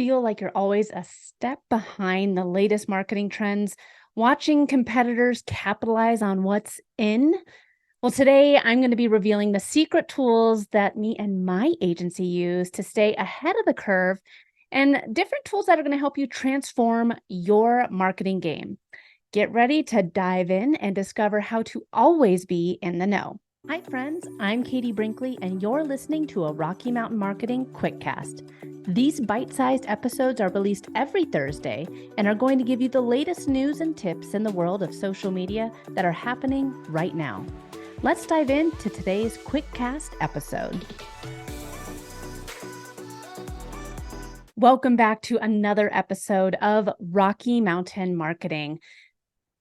feel like you're always a step behind the latest marketing trends, watching competitors capitalize on what's in? Well, today I'm going to be revealing the secret tools that me and my agency use to stay ahead of the curve and different tools that are going to help you transform your marketing game. Get ready to dive in and discover how to always be in the know. Hi, friends. I'm Katie Brinkley, and you're listening to a Rocky Mountain Marketing Quickcast. These bite-sized episodes are released every Thursday and are going to give you the latest news and tips in the world of social media that are happening right now. Let's dive into today's Quickcast episode. Welcome back to another episode of Rocky Mountain Marketing.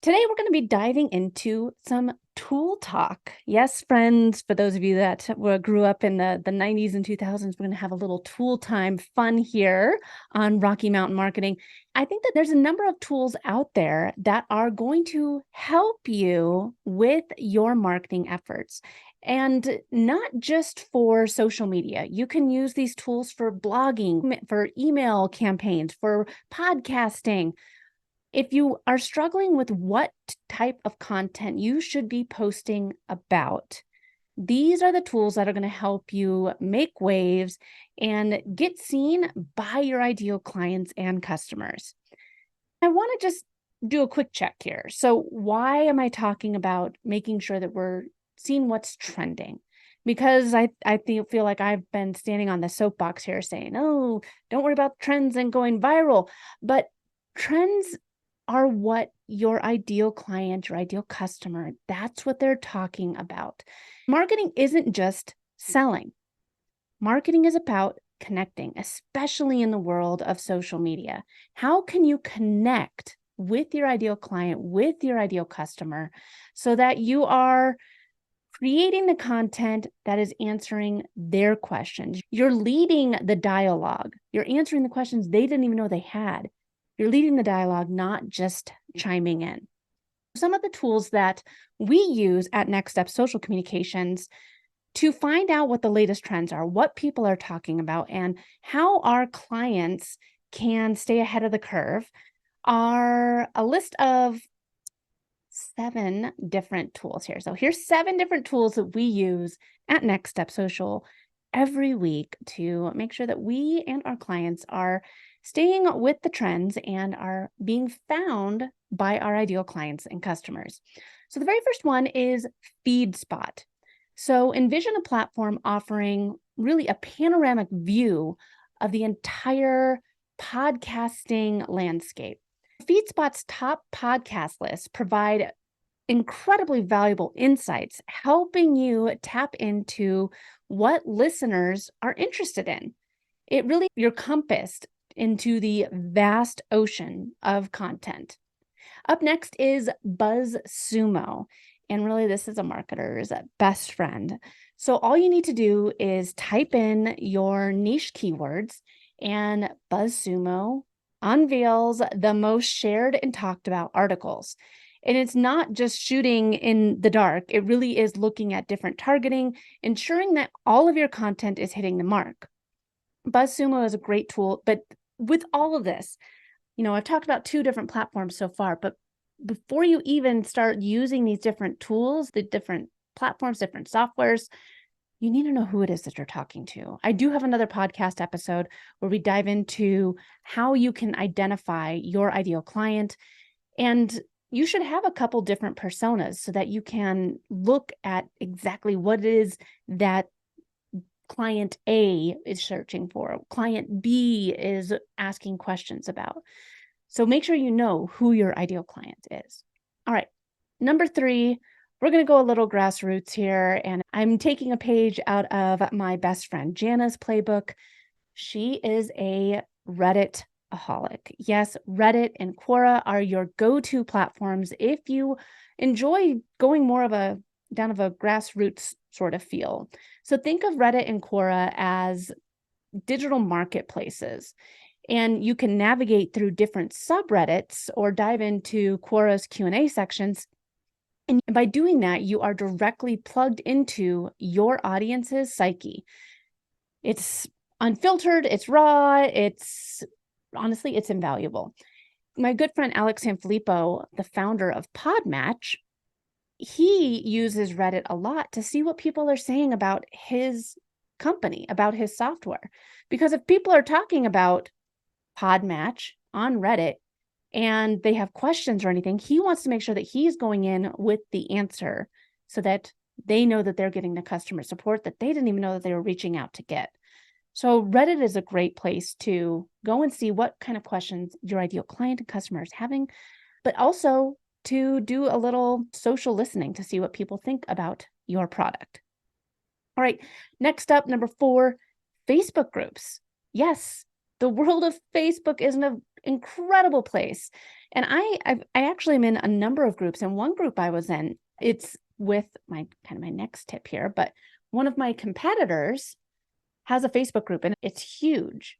Today, we're going to be diving into some tool talk. Yes, friends, for those of you that grew up in the 90s and 2000s, we're going to have a little tool time fun here on Rocky Mountain Marketing. I think that there's a number of tools out there that are going to help you with your marketing efforts. And not just for social media. You can use these tools for blogging, for email campaigns, for podcasting. If you are struggling with what type of content you should be posting about, these are the tools that are going to help you make waves and get seen by your ideal clients and customers. I want to just do a quick check here. So why am I talking about making sure that we're seeing what's trending? Because I feel like I've been standing on the soapbox here saying, oh, don't worry about trends and going viral. But trends are what your ideal client, your ideal customer, that's what they're talking about. Marketing isn't just selling. Marketing is about connecting, especially in the world of social media. How can you connect with your ideal client, with your ideal customer, so that you are creating the content that is answering their questions? You're leading the dialogue. You're answering the questions they didn't even know they had. You're leading the dialogue, not just chiming in. Some of the tools that we use at Next Step Social Communications to find out what the latest trends are, what people are talking about, and how our clients can stay ahead of the curve are a list of 7 different tools here. So here's 7 different tools that we use at Next Step Social every week to make sure that we and our clients are staying with the trends and are being found by our ideal clients and customers. So the very first one is Feedspot. So envision a platform offering really a panoramic view of the entire podcasting landscape. Feedspot's top podcast lists provide incredibly valuable insights, helping you tap into what listeners are interested in. It really, you're compassed into the vast ocean of content. Up next is BuzzSumo. And really, this is a marketer's best friend. So all you need to do is type in your niche keywords, and BuzzSumo unveils the most shared and talked about articles. And it's not just shooting in the dark. It really is looking at different targeting, ensuring that all of your content is hitting the mark. BuzzSumo is a great tool, but with all of this, I've talked about 2 different platforms so far, but before you even start using these different tools, the different platforms, different softwares, you need to know who it is that you're talking to. I do have another podcast episode where we dive into how you can identify your ideal client, and you should have a couple different personas so that you can look at exactly what it is that client A is searching for, client B is asking questions about. So make sure you know who your ideal client is. All right, number 3, we're going to go a little grassroots here, and I'm taking a page out of my best friend Jana's playbook. She is a Reddit-aholic. Yes, Reddit and Quora are your go-to platforms if you enjoy going more of a down of a grassroots sort of feel. So think of Reddit and Quora as digital marketplaces, and you can navigate through different subreddits or dive into Quora's Q&A sections. And by doing that, you are directly plugged into your audience's psyche. It's unfiltered, it's raw, it's honestly, it's invaluable. My good friend Alex Sanfilippo, the founder of Podmatch, he uses Reddit a lot to see what people are saying about his company, about his software. Because if people are talking about Podmatch on Reddit and they have questions or anything, he wants to make sure that he's going in with the answer so that they know that they're getting the customer support that they didn't even know that they were reaching out to get. So Reddit is a great place to go and see what kind of questions your ideal client and customer is having, but also to do a little social listening to see what people think about your product. All right, next up, number 4, Facebook groups. Yes, the world of Facebook is an incredible place. And I actually am in a number of groups, and one group I was in, it's with my next tip here, but one of my competitors has a Facebook group and it's huge.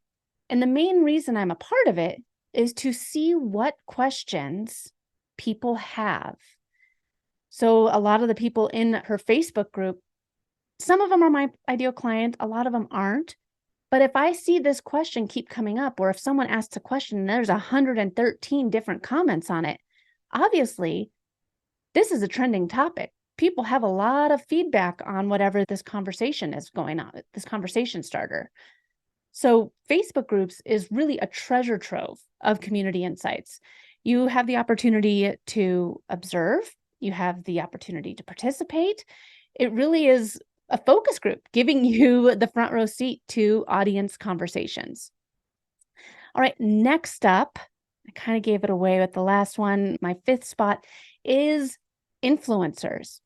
And the main reason I'm a part of it is to see what questions people have. So a lot of the people in her Facebook group, some of them are my ideal client, a lot of them aren't. But if I see this question keep coming up, or if someone asks a question and there's 113 different comments on it, obviously this is a trending topic. People have a lot of feedback on whatever this conversation is going on, this conversation starter. So Facebook groups is really a treasure trove of community insights. You have the opportunity to observe, you have the opportunity to participate. It really is a focus group, giving you the front row seat to audience conversations. All right, next up, I kind of gave it away with the last one. My 5th spot is influencers.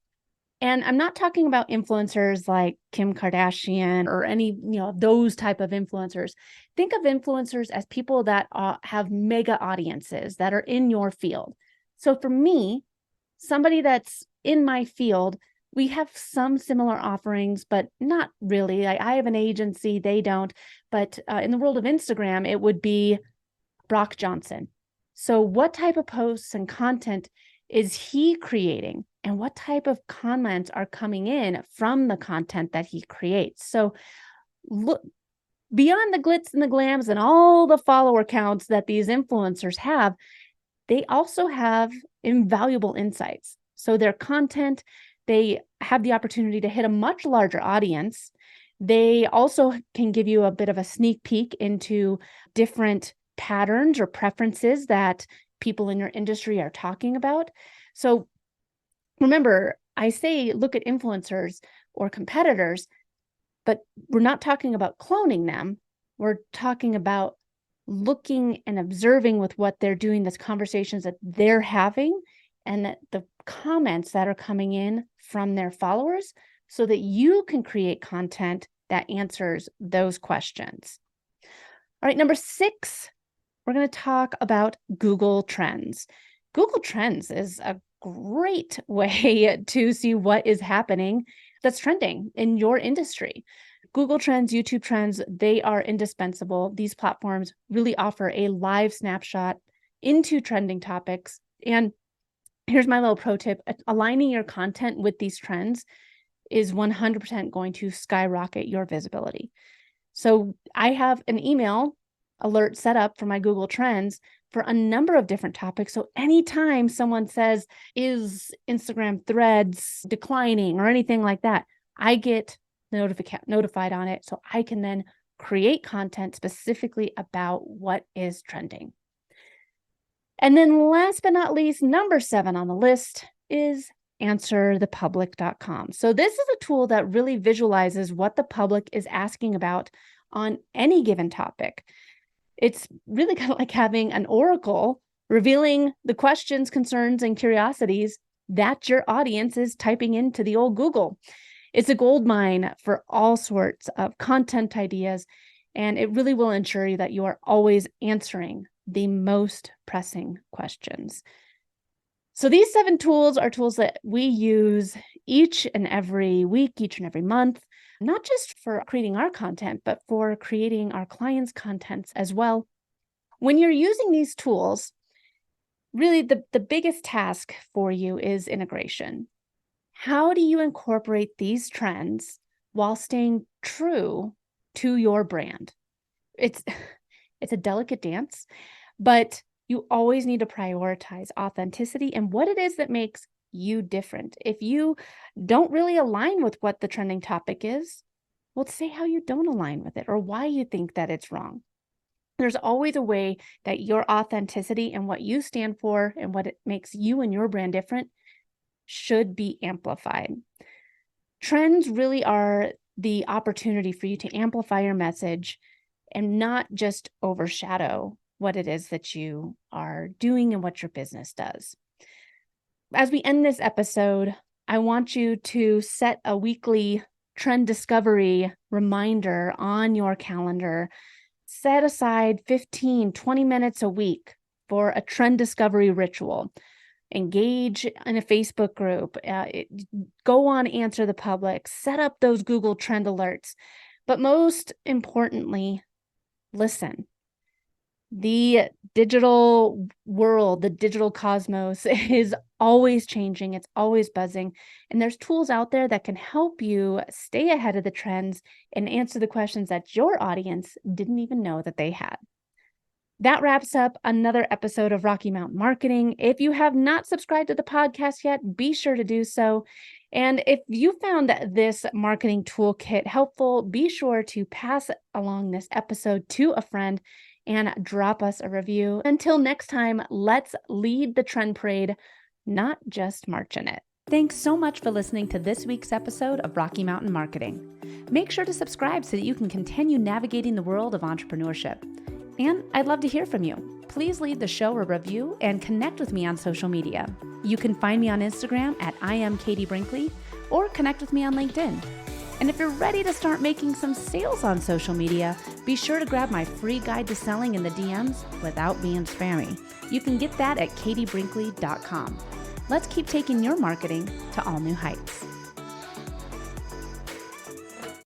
And I'm not talking about influencers like Kim Kardashian or any, those type of influencers. Think of influencers as people that have mega audiences that are in your field. So for me, somebody that's in my field, we have some similar offerings, but not really. I have an agency, they don't. But in the world of Instagram, it would be Brock Johnson. So what type of posts and content is he creating? And what type of comments are coming in from the content that he creates? So look beyond the glitz and the glams and all the follower counts that these influencers have, they also have invaluable insights. So their content, they have the opportunity to hit a much larger audience. They also can give you a bit of a sneak peek into different patterns or preferences that people in your industry are talking about. So remember, I say look at influencers or competitors, but we're not talking about cloning them. We're talking about looking and observing with what they're doing, the conversations that they're having, and that the comments that are coming in from their followers so that you can create content that answers those questions. All right, number 6, we're going to talk about Google Trends. Google Trends is a great way to see what is happening that's trending in your industry. Google Trends, YouTube Trends, they are indispensable. These platforms really offer a live snapshot into trending topics. And here's my little pro tip. Aligning your content with these trends is 100% going to skyrocket your visibility. So I have an email alert set up for my Google Trends for a number of different topics. So anytime someone says, is Instagram Threads declining or anything like that, I get notified on it so I can then create content specifically about what is trending. And then last but not least, number 7 on the list is answerthepublic.com. So this is a tool that really visualizes what the public is asking about on any given topic. It's really kind of like having an oracle revealing the questions, concerns, and curiosities that your audience is typing into the old Google. It's a gold mine for all sorts of content ideas, and it really will ensure that you are always answering the most pressing questions. So these 7 tools are tools that we use each and every week, each and every month, not just for creating our content, but for creating our clients' contents as well. When you're using these tools, really the biggest task for you is integration. How do you incorporate these trends while staying true to your brand? It's a delicate dance, but you always need to prioritize authenticity and what it is that makes you different. If you don't really align with what the trending topic is, well, say how you don't align with it or why you think that it's wrong. There's always a way that your authenticity and what you stand for and what it makes you and your brand different should be amplified. Trends really are the opportunity for you to amplify your message and not just overshadow what it is that you are doing and what your business does. As we end this episode, I want you to set a weekly trend discovery reminder on your calendar. Set aside 15, 20 minutes a week for a trend discovery ritual. Engage in a Facebook group, go on Answer the Public, set up those Google Trend alerts. But most importantly, listen. The digital world, the digital cosmos is always changing. It's always buzzing. And there's tools out there that can help you stay ahead of the trends and answer the questions that your audience didn't even know that they had. That wraps up another episode of Rocky Mountain Marketing. If you have not subscribed to the podcast yet, be sure to do so. And if you found this marketing toolkit helpful, be sure to pass along this episode to a friend and drop us a review. Until next time, let's lead the trend parade, not just march in it. Thanks so much for listening to this week's episode of Rocky Mountain Marketing. Make sure to subscribe so that you can continue navigating the world of entrepreneurship. And I'd love to hear from you. Please leave the show a review and connect with me on social media. You can find me on Instagram at @IamKatieBrinkley or connect with me on LinkedIn. And if you're ready to start making some sales on social media, be sure to grab my free guide to selling in the DMs without being spammy. You can get that at katiebrinkley.com. Let's keep taking your marketing to all new heights.